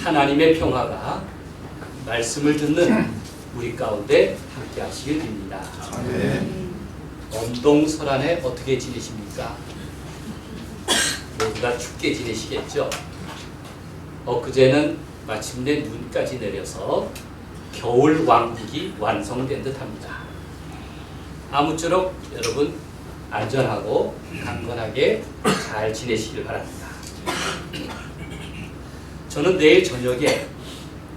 하나님의 평화가 말씀을 듣는 우리 가운데 함께 하시길 빕니다. 엄동설안에 어떻게 지내십니까? 모두가 춥게 지내시겠죠? 엊그제는 마침내 눈까지 내려서 겨울 왕국이 완성된 듯합니다. 아무쪼록 여러분 안전하고 강건하게 잘 지내시길 바랍니다. 저는 내일 저녁에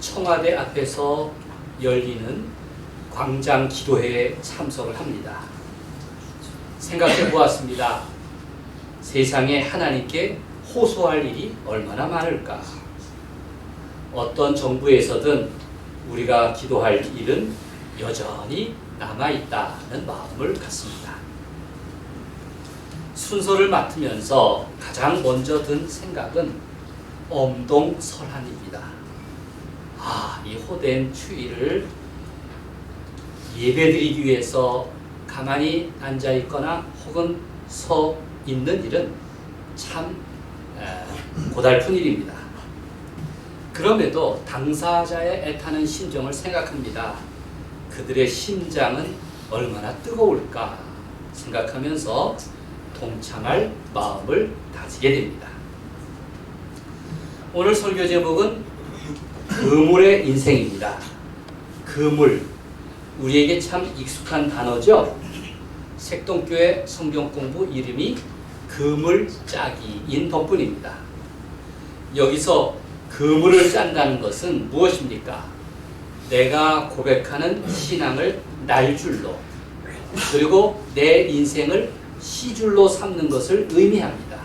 청와대 앞에서 열리는 광장 기도회에 참석을 합니다. 생각해 보았습니다. 세상에 하나님께 호소할 일이 얼마나 많을까? 어떤 정부에서든 우리가 기도할 일은 여전히 남아있다는 마음을 갖습니다. 순서를 맡으면서 가장 먼저 든 생각은 엄동설안입니다. 이 호된 추위를 예배드리기 위해서 가만히 앉아있거나 혹은 서 있는 일은 참 고달픈 일입니다. 그럼에도 당사자의 애타는 심정을 생각합니다. 그들의 심장은 얼마나 뜨거울까 생각하면서 동참할 마음을 다지게 됩니다. 오늘 설교 제목은 그물의 인생입니다. 그물, 우리에게 참 익숙한 단어죠. 색동교회 성경공부 이름이 그물짜기인 덕분입니다. 여기서 그물을 짠다는 것은 무엇입니까? 내가 고백하는 신앙을 날줄로, 그리고 내 인생을 시줄로 삼는 것을 의미합니다.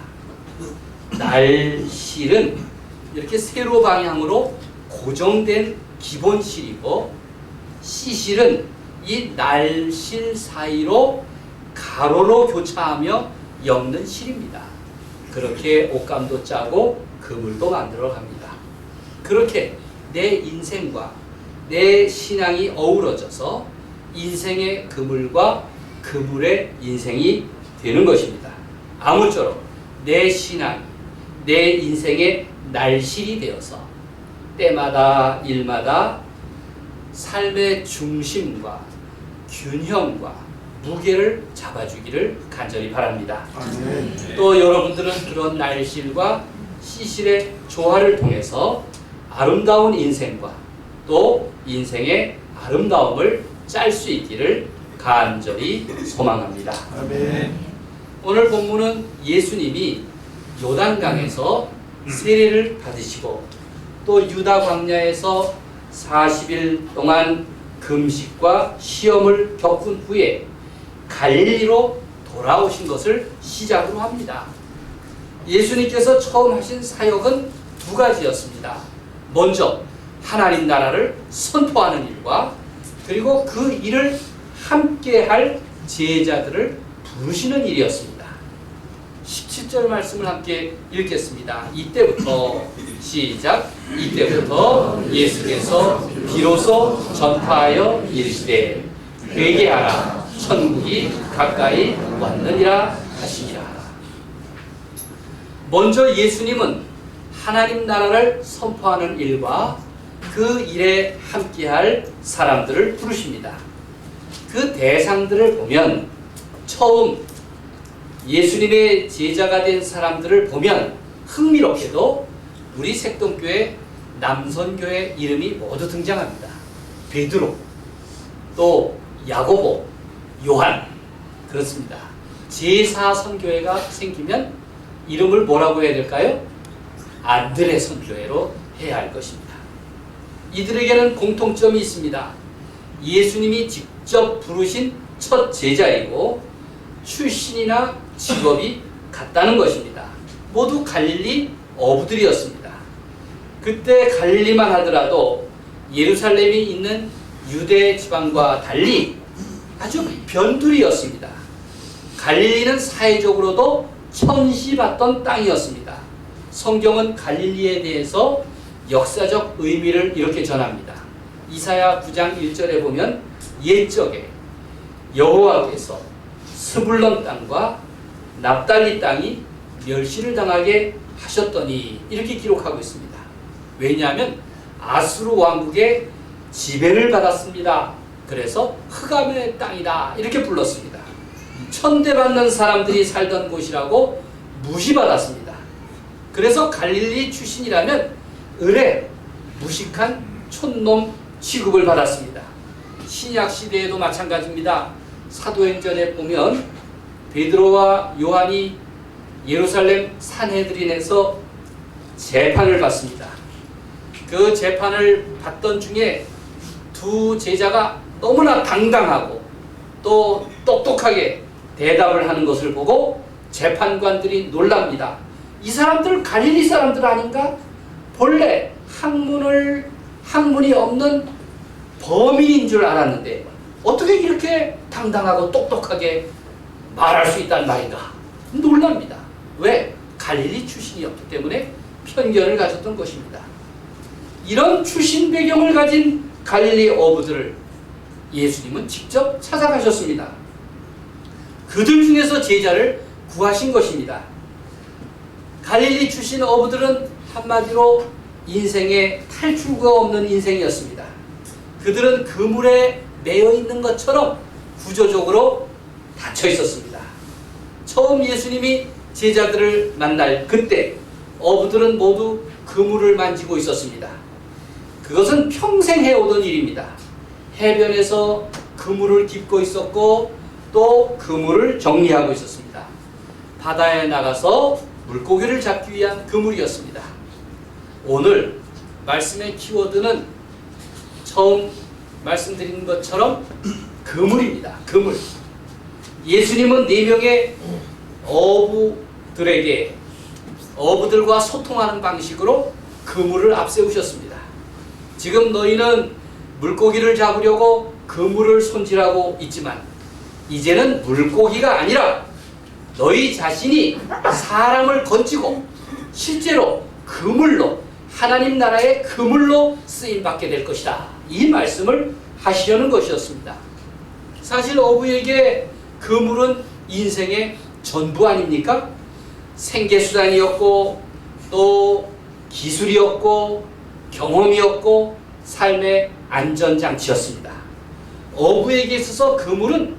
날실은 이렇게 세로 방향으로 고정된 기본실이고, 시실은 이 날실 사이로 가로로 교차하며 엮는 실입니다. 그렇게 옷감도 짜고 그물도 만들어 갑니다. 그렇게 내 인생과 내 신앙이 어우러져서 인생의 그물과 그물의 인생이 되는 것입니다. 아무쪼록 내 신앙, 내 인생의 날실이 되어서 때마다 일마다 삶의 중심과 균형과 무게를 잡아주기를 간절히 바랍니다. 또 여러분들은 그런 날실과 시실의 조화를 통해서 아름다운 인생과 또 인생의 아름다움을 짤 수 있기를 간절히 소망합니다. 오늘 본문은 예수님이 요단강에서 세례를 받으시고 또 유다 광야에서 40일 동안 금식과 시험을 겪은 후에 갈릴리로 돌아오신 것을 시작으로 합니다. 예수님께서 처음 하신 사역은 두 가지였습니다. 먼저 하나님 나라를 선포하는 일과 그리고 그 일을 함께할 제자들을 부르시는 일이었습니다. 17절 말씀을 함께 읽겠습니다. 이때부터 시작. 이때부터 예수께서 비로소 전파하여 이르시되 회개하라 천국이 가까이 왔느니라 하시니라. 먼저 예수님은 하나님 나라를 선포하는 일과 그 일에 함께할 사람들을 부르십니다. 그 대상들을 보면 처음 예수님의 제자가 된 사람들을 보면 흥미롭게도 우리 색동교회 남선교회 이름이 모두 등장합니다. 베드로, 또 야고보, 요한. 그렇습니다. 제4 선교회가 생기면 이름을 뭐라고 해야 될까요? 안드레 선교회로 해야 할 것입니다. 이들에게는 공통점이 있습니다. 예수님이 직접 부르신 첫 제자이고 출신이나 직업이 같다는 것입니다. 모두 갈릴리 어부들이었습니다. 그때 갈릴리만 하더라도 예루살렘이 있는 유대 지방과 달리 아주 변두리였습니다. 갈릴리는 사회적으로도 천시받던 땅이었습니다. 성경은 갈릴리에 대해서 역사적 의미를 이렇게 전합니다. 이사야 9장 1절에 보면 옛적에 여호와께서 스불론 땅과 납달리 땅이 멸시를 당하게 하셨더니 이렇게 기록하고 있습니다. 왜냐하면 아수르 왕국의 지배를 받았습니다. 그래서 흑암의 땅이다 이렇게 불렀습니다. 천대받는 사람들이 살던 곳이라고 무시받았습니다. 그래서 갈릴리 출신이라면 을에 무식한 촌놈 취급을 받았습니다. 신약 시대에도 마찬가지입니다. 사도행전에 보면 베드로와 요한이 예루살렘 산헤드린에서 재판을 받습니다. 그 재판을 받던 중에 두 제자가 너무나 당당하고 또 똑똑하게 대답을 하는 것을 보고 재판관들이 놀랍니다. 이 사람들 갈릴리 사람들 아닌가? 본래 학문이 없는 범인인 줄 알았는데 어떻게 이렇게 당당하고 똑똑하게 말할 수 있단 말인가? 놀랍니다. 왜? 갈릴리 출신이었기 때문에 편견을 가졌던 것입니다. 이런 출신 배경을 가진 갈릴리 어부들을 예수님은 직접 찾아가셨습니다. 그들 중에서 제자를 구하신 것입니다. 갈릴리 출신 어부들은 한마디로 인생에 탈출구가 없는 인생이었습니다. 그들은 그물에 매여 있는 것처럼 구조적으로 닫혀 있었습니다. 처음 예수님이 제자들을 만날 그때 어부들은 모두 그물을 만지고 있었습니다. 그것은 평생 해오던 일입니다. 해변에서 그물을 깁고 있었고 또 그물을 정리하고 있었습니다. 바다에 나가서 물고기를 잡기 위한 그물이었습니다. 오늘 말씀의 키워드는 처음 말씀드린 것처럼 그물입니다. 그물. 예수님은 4명의 어부들과 소통하는 방식으로 그물을 앞세우셨습니다. 지금 너희는 물고기를 잡으려고 그물을 손질하고 있지만 이제는 물고기가 아니라 너희 자신이 사람을 건지고 실제로 그물로 하나님 나라의 그물로 쓰임받게 될 것이다. 이 말씀을 하시려는 것이었습니다. 사실 어부에게 그물은 인생의 전부 아닙니까? 생계수단이었고 또 기술이었고 경험이었고 삶의 안전장치였습니다. 어부에게 있어서 그물은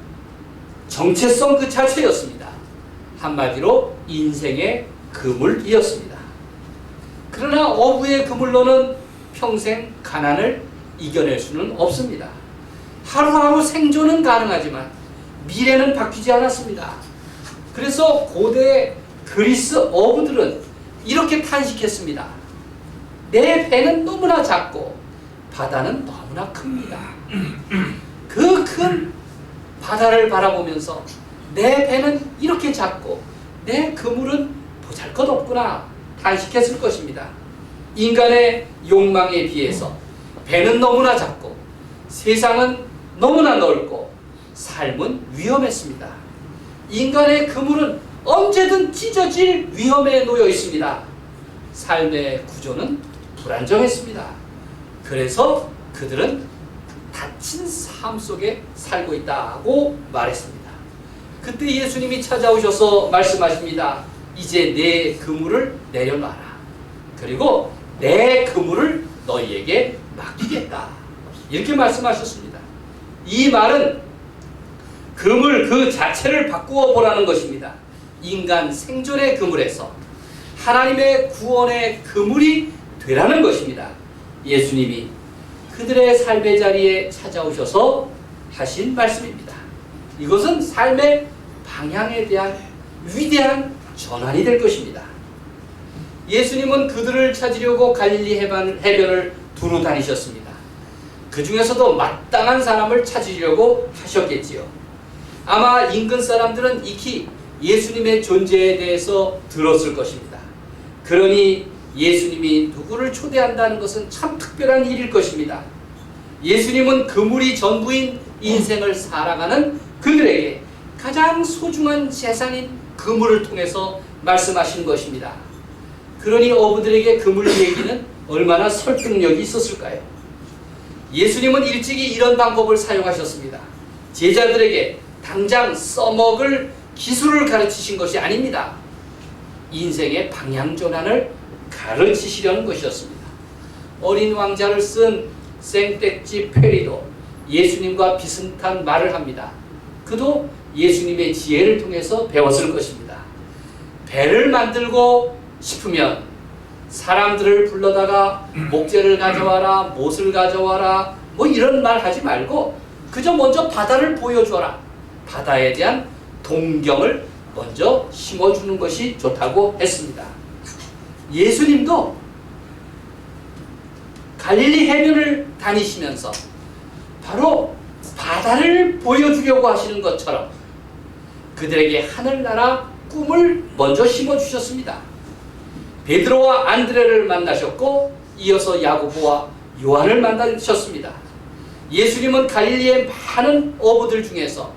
정체성 그 자체였습니다. 한마디로 인생의 그물이었습니다. 그러나 어부의 그물로는 평생 가난을 이겨낼 수는 없습니다. 하루하루 생존은 가능하지만 미래는 바뀌지 않았습니다. 그래서 고대 그리스 어부들은 이렇게 탄식했습니다. 내 배는 너무나 작고 바다는 너무나 큽니다. 그 큰 바다를 바라보면서 내 배는 이렇게 작고 내 그물은 보잘것없구나 탄식했을 것입니다. 인간의 욕망에 비해서 배는 너무나 작고 세상은 너무나 넓고 삶은 위험했습니다. 인간의 그물은 언제든 찢어질 위험에 놓여 있습니다. 삶의 구조는 불안정했습니다. 그래서 그들은 닫힌 삶 속에 살고 있다고 말했습니다. 그때 예수님이 찾아오셔서 말씀하십니다. 이제 내 그물을 내려놔라. 그리고 내 그물을 너희에게 맡기겠다. 이렇게 말씀하셨습니다. 이 말은 그물 그 자체를 바꾸어 보라는 것입니다. 인간 생존의 그물에서 하나님의 구원의 그물이 되라는 것입니다. 예수님이 그들의 삶의 자리에 찾아오셔서 하신 말씀입니다. 이것은 삶의 방향에 대한 위대한 전환이 될 것입니다. 예수님은 그들을 찾으려고 갈릴리 해변을 두루 다니셨습니다. 그 중에서도 마땅한 사람을 찾으려고 하셨겠지요. 아마 인근 사람들은 익히 예수님의 존재에 대해서 들었을 것입니다. 그러니 예수님이 누구를 초대한다는 것은 참 특별한 일일 것입니다. 예수님은 그물이 전부인 인생을 살아가는 그들에게 가장 소중한 재산인 그물을 통해서 말씀하신 것입니다. 그러니 어부들에게 그물 얘기는 얼마나 설득력이 있었을까요? 예수님은 일찍이 이런 방법을 사용하셨습니다. 제자들에게 당장 써먹을 기술을 가르치신 것이 아닙니다. 인생의 방향 전환을 가르치시려는 것이었습니다. 어린 왕자를 쓴 생떼쥐 페리도 예수님과 비슷한 말을 합니다. 그도 예수님의 지혜를 통해서 배웠을 것입니다. 배를 만들고 싶으면 사람들을 불러다가 목재를 가져와라, 못을 가져와라, 뭐 이런 말 하지 말고 그저 먼저 바다를 보여줘라. 바다에 대한 동경을 먼저 심어주는 것이 좋다고 했습니다. 예수님도 갈릴리 해변을 다니시면서 바로 바다를 보여주려고 하시는 것처럼 그들에게 하늘나라 꿈을 먼저 심어주셨습니다. 베드로와 안드레를 만나셨고 이어서 야고보와 요한을 만나셨습니다. 예수님은 갈릴리의 많은 어부들 중에서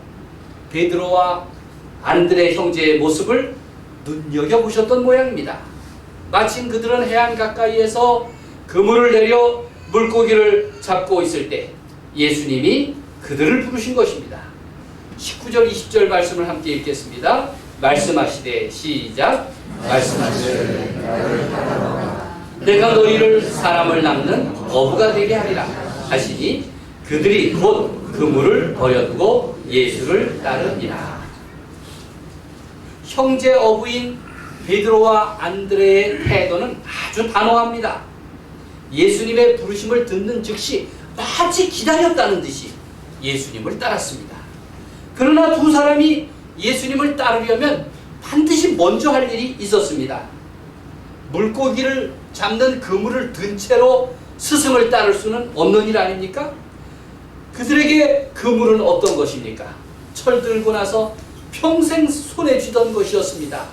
베드로와 안드레 형제의 모습을 눈여겨보셨던 모양입니다. 마침 그들은 해안 가까이에서 그물을 내려 물고기를 잡고 있을 때 예수님이 그들을 부르신 것입니다. 19절 20절 말씀을 함께 읽겠습니다. 말씀하시되 시작. 말씀하시되 내가 너희를 사람을 낚는 어부가 되게 하리라 하시니 그들이 곧 그물을 버려두고 예수를 따르니라. 형제 어부인 베드로와 안드레의 태도는 아주 단호합니다. 예수님의 부르심을 듣는 즉시 마치 기다렸다는 듯이 예수님을 따랐습니다. 그러나 두 사람이 예수님을 따르려면 반드시 먼저 할 일이 있었습니다. 물고기를 잡는 그물을 든 채로 스승을 따를 수는 없는 일 아닙니까? 그들에게 그물은 어떤 것입니까? 철 들고 나서 평생 손에 쥐던 것이었습니다.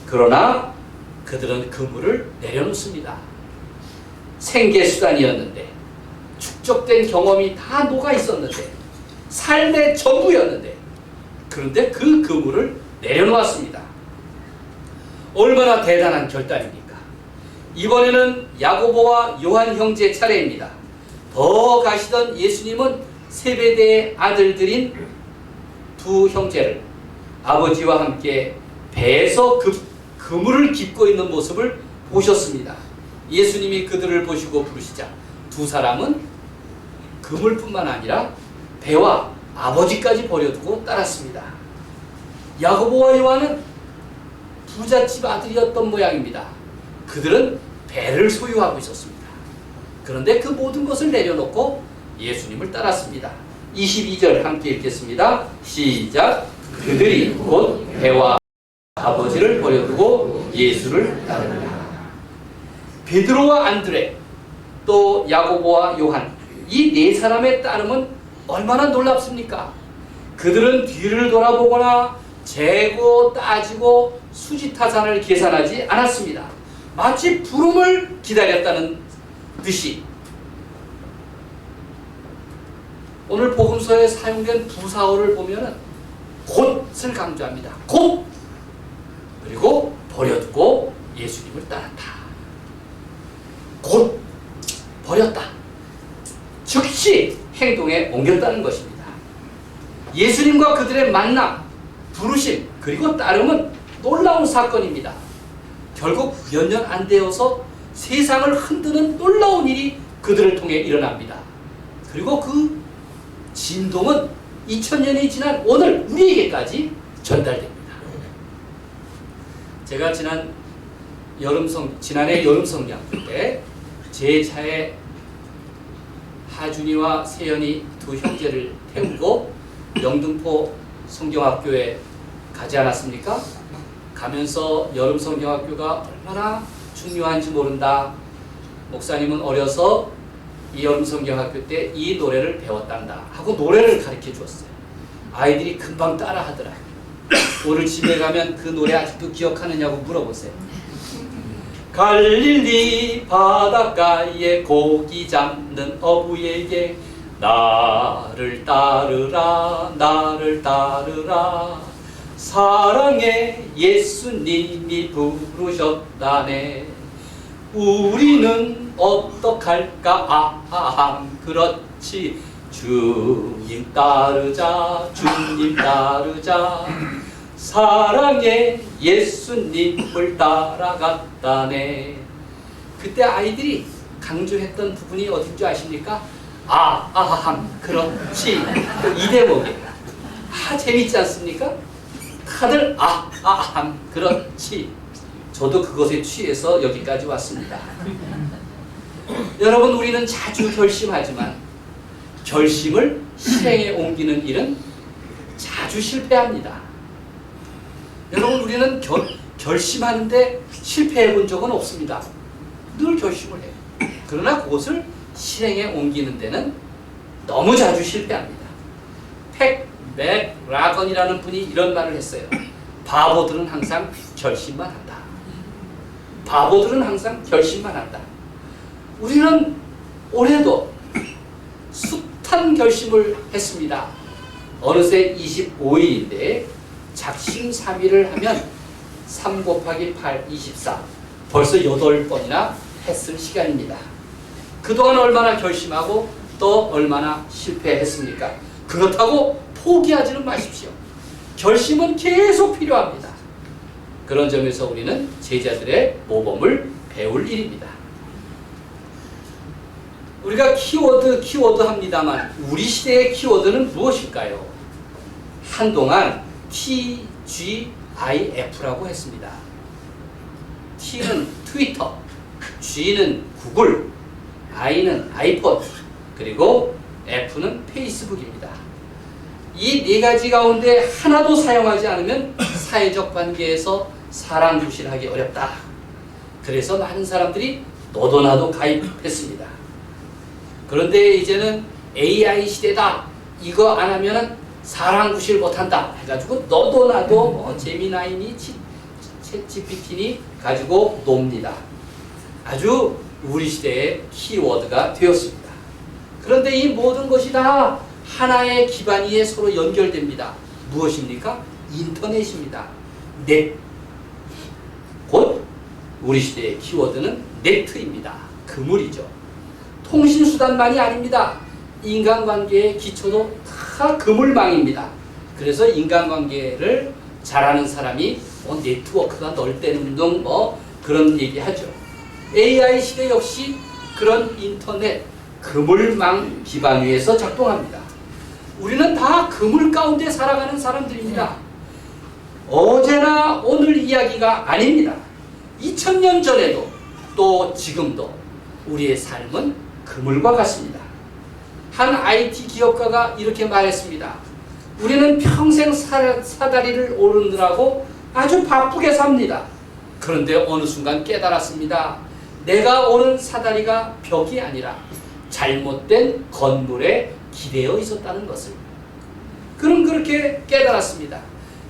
그러나 그들은 그물을 내려놓습니다. 생계수단이었는데, 축적된 경험이 다 녹아 있었는데, 삶의 전부였는데, 그런데 그 그물을 내려놓았습니다. 얼마나 대단한 결단입니까? 이번에는 야고보와 요한 형제 차례입니다. 더 가시던 예수님은 세베대의 아들들인 두 형제를 아버지와 함께 배에서 그물을 깁고 있는 모습을 보셨습니다. 예수님이 그들을 보시고 부르시자 두 사람은 그물뿐만 아니라 배와 아버지까지 버려두고 따랐습니다. 야고보와 요한은 부잣집 아들이었던 모양입니다. 그들은 배를 소유하고 있었습니다. 그런데 그 모든 것을 내려놓고 예수님을 따랐습니다. 22절 함께 읽겠습니다. 시작. 그들이 곧 배와 아버지를 버려두고 예수를 따르니라. 베드로와 안드레 또 야고보와 요한 이 네 사람의 따름은 얼마나 놀랍습니까? 그들은 뒤를 돌아보거나 재고 따지고 수지타산을 계산하지 않았습니다. 마치 부름을 기다렸다는 듯이 오늘 복음서에 사용된 부사어를 보면은 곧을 강조합니다. 곧! 그리고 버려두고 예수님을 따랐다. 곧 버렸다. 즉시 행동에 옮겼다는 것입니다. 예수님과 그들의 만남, 부르심, 그리고 따름은 놀라운 사건입니다. 결국 몇 년 안 되어서 세상을 흔드는 놀라운 일이 그들을 통해 일어납니다. 그리고 그 진동은 2000년이 지난 오늘 우리에게까지 전달됩니다. 제가 지난해 여름 성경 때 제 차에 하준이와 세연이 두 형제를 태우고 영등포 성경학교에 가지 않았습니까? 가면서 여름 성경학교가 얼마나 중요한지 모른다. 목사님은 어려서 이 여름 성경학교 때 이 노래를 배웠단다 하고 노래를 가르쳐 주었어요. 아이들이 금방 따라 하더라. 오늘 집에 가면 그 노래 아직도 기억하느냐고 물어보세요. 갈릴리 바닷가에 고기 잡는 어부에게 나를 따르라 나를 따르라 사랑의 예수님이 부르셨다네. 우리는 어떡할까? 그렇지. 주님 따르자 주님 따르자 사랑의 예수님을 따라갔다네. 그때 아이들이 강조했던 부분이 어딘 줄 아십니까? 아함, 그렇지. 이 대목이에요. 재밌지 않습니까? 다들 아함, 그렇지. 저도 그것에 취해서 여기까지 왔습니다. 여러분, 우리는 자주 결심하지만 결심을 실행에 옮기는 일은 자주 실패합니다. 여러분, 우리는 결심하는데 실패해 본 적은 없습니다. 늘 결심을 해요. 그러나 그것을 실행에 옮기는 데는 너무 자주 실패합니다. 팩 맥라건이라는 분이 이런 말을 했어요. 바보들은 항상 결심만 한다. 바보들은 항상 결심만 한다. 우리는 올해도 숱한 결심을 했습니다. 어느새 25일인데 작심삼일을 하면 3 곱하기 8, 24. 벌써 8번이나 했을 시간입니다. 그동안 얼마나 결심하고 또 얼마나 실패했습니까? 그렇다고 포기하지는 마십시오. 결심은 계속 필요합니다. 그런 점에서 우리는 제자들의 모범을 배울 일입니다. 우리가 키워드 합니다만 우리 시대의 키워드는 무엇일까요? 한동안 TGIF라고 했습니다. T는 트위터, G는 구글, I는 아이폰, 그리고 F는 페이스북입니다. 이 네 가지 가운데 하나도 사용하지 않으면 사회적 관계에서 사랑구실하기 어렵다. 그래서 많은 사람들이 너도 나도 가입했습니다. 그런데 이제는 AI 시대다. 이거 안 하면은 사랑구실 못한다. 해가지고 너도 나도 제미나이니 챗GPT니 가지고 놉니다. 아주 우리 시대의 키워드가 되었습니다. 그런데 이 모든 것이 다 하나의 기반 위에 서로 연결됩니다. 무엇입니까? 인터넷입니다. 넷. 곧 우리 시대의 키워드는 네트입니다. 그물이죠. 통신수단만이 아닙니다. 인간관계의 기초도 다 그물망입니다. 그래서 인간관계를 잘하는 사람이 네트워크가 넓다는 등 그런 얘기하죠. AI 시대 역시 그런 인터넷 그물망 기반 위에서 작동합니다. 우리는 다 그물 가운데 살아가는 사람들입니다. 어제나 오늘 이야기가 아닙니다. 2000년 전에도 또 지금도 우리의 삶은 그물과 같습니다. 한 IT 기업가가 이렇게 말했습니다. 우리는 평생 사다리를 오르느라고 아주 바쁘게 삽니다. 그런데 어느 순간 깨달았습니다. 내가 오른 사다리가 벽이 아니라 잘못된 건물에 기대어 있었다는 것을. 그럼 그렇게 깨달았습니다.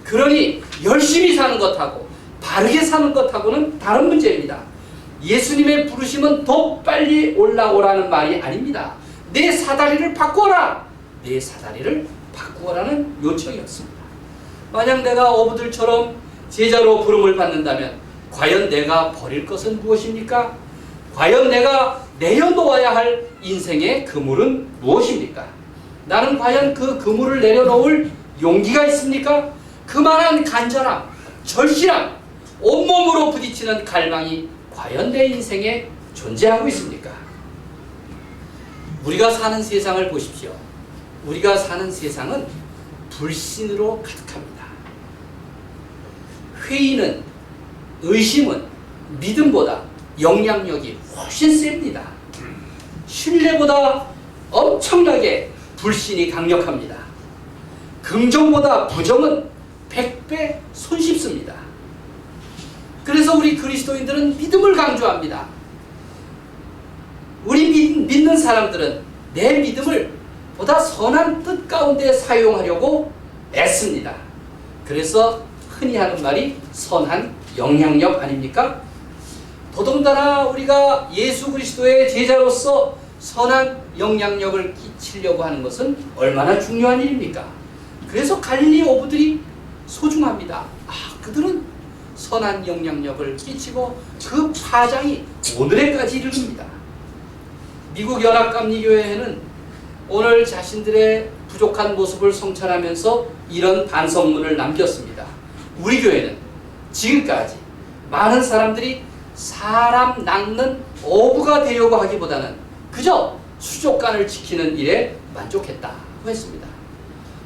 그러니 열심히 사는 것하고 바르게 사는 것하고는 다른 문제입니다. 예수님의 부르심은 더 빨리 올라오라는 말이 아닙니다. 내 사다리를 바꾸어라. 내 사다리를 바꾸어라는 요청이었습니다. 만약 내가 어부들처럼 제자로 부름을 받는다면 과연 내가 버릴 것은 무엇입니까? 과연 내가 내려놓아야 할 인생의 그물은 무엇입니까? 나는 과연 그 그물을 내려놓을 용기가 있습니까? 그만한 간절함, 절실함, 온몸으로 부딪히는 갈망이 과연 내 인생에 존재하고 있습니까? 우리가 사는 세상을 보십시오. 우리가 사는 세상은 불신으로 가득합니다. 회의는, 의심은 믿음보다 영향력이 훨씬 셉니다. 신뢰보다 엄청나게 불신이 강력합니다. 긍정보다 부정은 100배 손쉽습니다. 그래서 우리 그리스도인들은 믿음을 강조합니다. 우리 믿는 사람들은 내 믿음을 보다 선한 뜻 가운데 사용하려고 애씁니다. 그래서 흔히 하는 말이 선한 영향력 아닙니까? 더더군다나 우리가 예수 그리스도의 제자로서 선한 영향력을 끼치려고 하는 것은 얼마나 중요한 일입니까? 그래서 갈릴리 어부들이 소중합니다. 그들은 선한 영향력을 끼치고 그 파장이 오늘에까지 이릅니다. 미국 연합감리교회는 오늘 자신들의 부족한 모습을 성찰하면서 이런 반성문을 남겼습니다. 우리 교회는 지금까지 많은 사람들이 사람 낚는 어부가 되려고 하기보다는 그저 수족관을 지키는 일에 만족했다고 했습니다.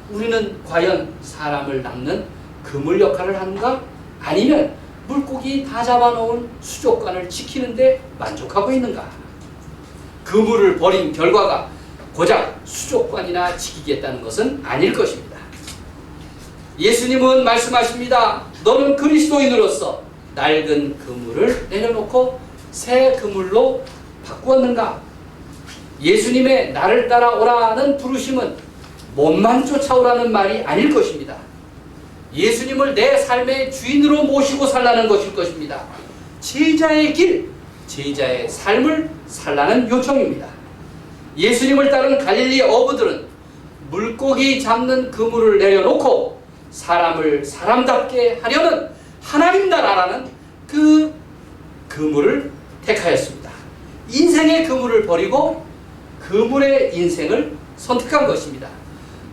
우리는 과연 사람을 낚는 그물 역할을 하는가? 아니면 물고기 다 잡아놓은 수족관을 지키는 데 만족하고 있는가? 그물을 버린 결과가 고작 수족관이나 지키겠다는 것은 아닐 것입니다. 예수님은 말씀하십니다. 너는 그리스도인으로서 낡은 그물을 내려놓고 새 그물로 바꾸었는가? 예수님의 나를 따라오라는 부르심은 몸만 쫓아오라는 말이 아닐 것입니다. 예수님을 내 삶의 주인으로 모시고 살라는 것일 것입니다. 제자의 길, 제자의 삶을 살라는 요청입니다. 예수님을 따른 갈릴리 어부들은 물고기 잡는 그물을 내려놓고 사람을 사람답게 하려는 하나님 나라라는 그 그물을 택하였습니다. 인생의 그물을 버리고 그물의 인생을 선택한 것입니다.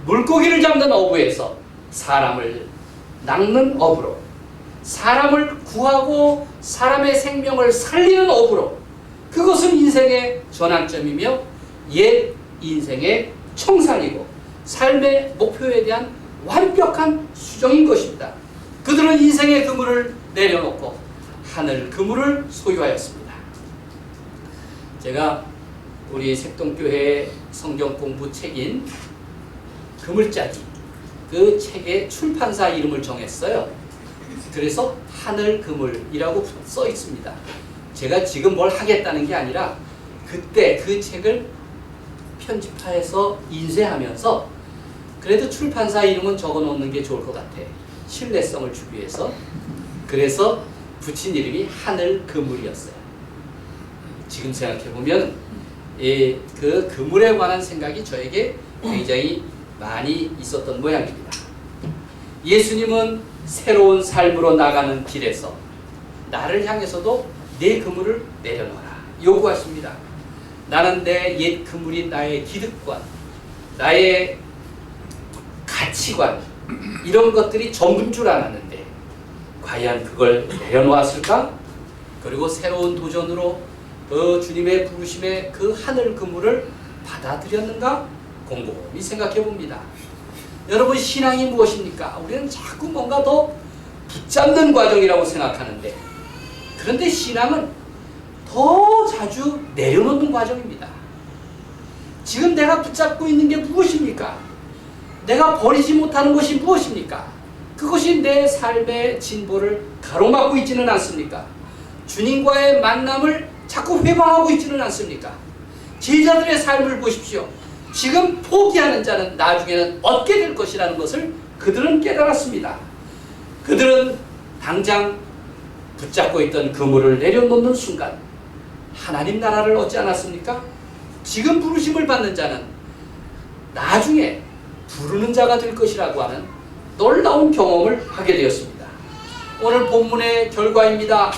물고기를 잡는 어부에서 사람을 낚는 어부로, 사람을 구하고 사람의 생명을 살리는 어부로, 그것은 인생의 전환점이며 옛 인생의 청산이고 삶의 목표에 대한 완벽한 수정인 것입니다. 그들은 인생의 그물을 내려놓고 하늘 그물을 소유하였습니다. 제가 우리 색동교회 성경 공부 책인 그물짜기, 그 책의 출판사 이름을 정했어요. 그래서 하늘 그물이라고 써 있습니다. 제가 지금 뭘 하겠다는 게 아니라 그때 그 책을 편집해서 인쇄하면서 그래도 출판사 이름은 적어 놓는 게 좋을 것 같아. 신뢰성을 주기 위해서. 그래서 붙인 이름이 하늘 그물이었어요. 지금 생각해보면 그 그물에 관한 생각이 저에게 굉장히 많이 있었던 모양입니다. 예수님은 새로운 삶으로 나가는 길에서 나를 향해서도 내 그물을 내려놓아라 요구하십니다. 나는 내 옛 그물인 나의 기득권, 나의 가치관, 이런 것들이 전부인 줄 알았는데 과연 그걸 내려놓았을까? 그리고 새로운 도전으로 그 주님의 부르심의 그 하늘 그물을 받아들였는가? 곰곰이 생각해 봅니다. 여러분, 신앙이 무엇입니까? 우리는 자꾸 뭔가 더 붙잡는 과정이라고 생각하는데, 그런데 신앙은 더 자주 내려놓는 과정입니다. 지금 내가 붙잡고 있는 게 무엇입니까? 내가 버리지 못하는 것이 무엇입니까? 그것이 내 삶의 진보를 가로막고 있지는 않습니까? 주님과의 만남을 자꾸 회방하고 있지는 않습니까? 제자들의 삶을 보십시오. 지금 포기하는 자는 나중에는 얻게 될 것이라는 것을 그들은 깨달았습니다. 그들은 당장 붙잡고 있던 그물을 내려놓는 순간 하나님 나라를 얻지 않았습니까? 지금 부르심을 받는 자는 나중에 부르는 자가 될 것이라고 하는 놀라운 경험을 하게 되었습니다. 오늘 본문의 결과입니다.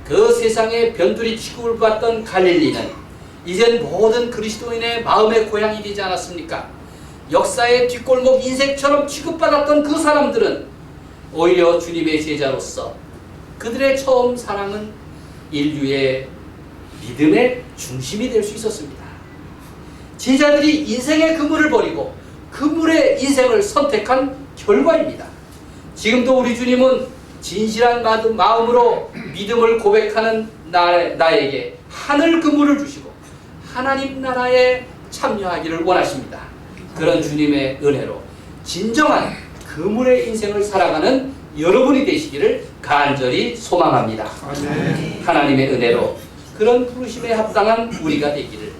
그 세상에 변두리 취급을 받던 갈릴리는 이젠 모든 그리스도인의 마음의 고향이 되지 않았습니까? 역사의 뒷골목 인생처럼 취급받았던 그 사람들은 오히려 주님의 제자로서 그들의 처음 사랑은 인류의 믿음의 중심이 될 수 있었습니다. 제자들이 인생의 그물을 버리고 그물의 인생을 선택한 결과입니다. 지금도 우리 주님은 진실한 마음으로 믿음을 고백하는 나에게 하늘 그물을 주시고 하나님 나라에 참여하기를 원하십니다. 그런 주님의 은혜로 진정한 그물의 인생을 살아가는 여러분이 되시기를 간절히 소망합니다. 아멘. 하나님의 은혜로 그런 부르심에 합당한 우리가 되기를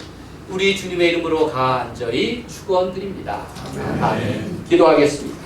우리 주님의 이름으로 간절히 축원드립니다. 아멘. 기도하겠습니다.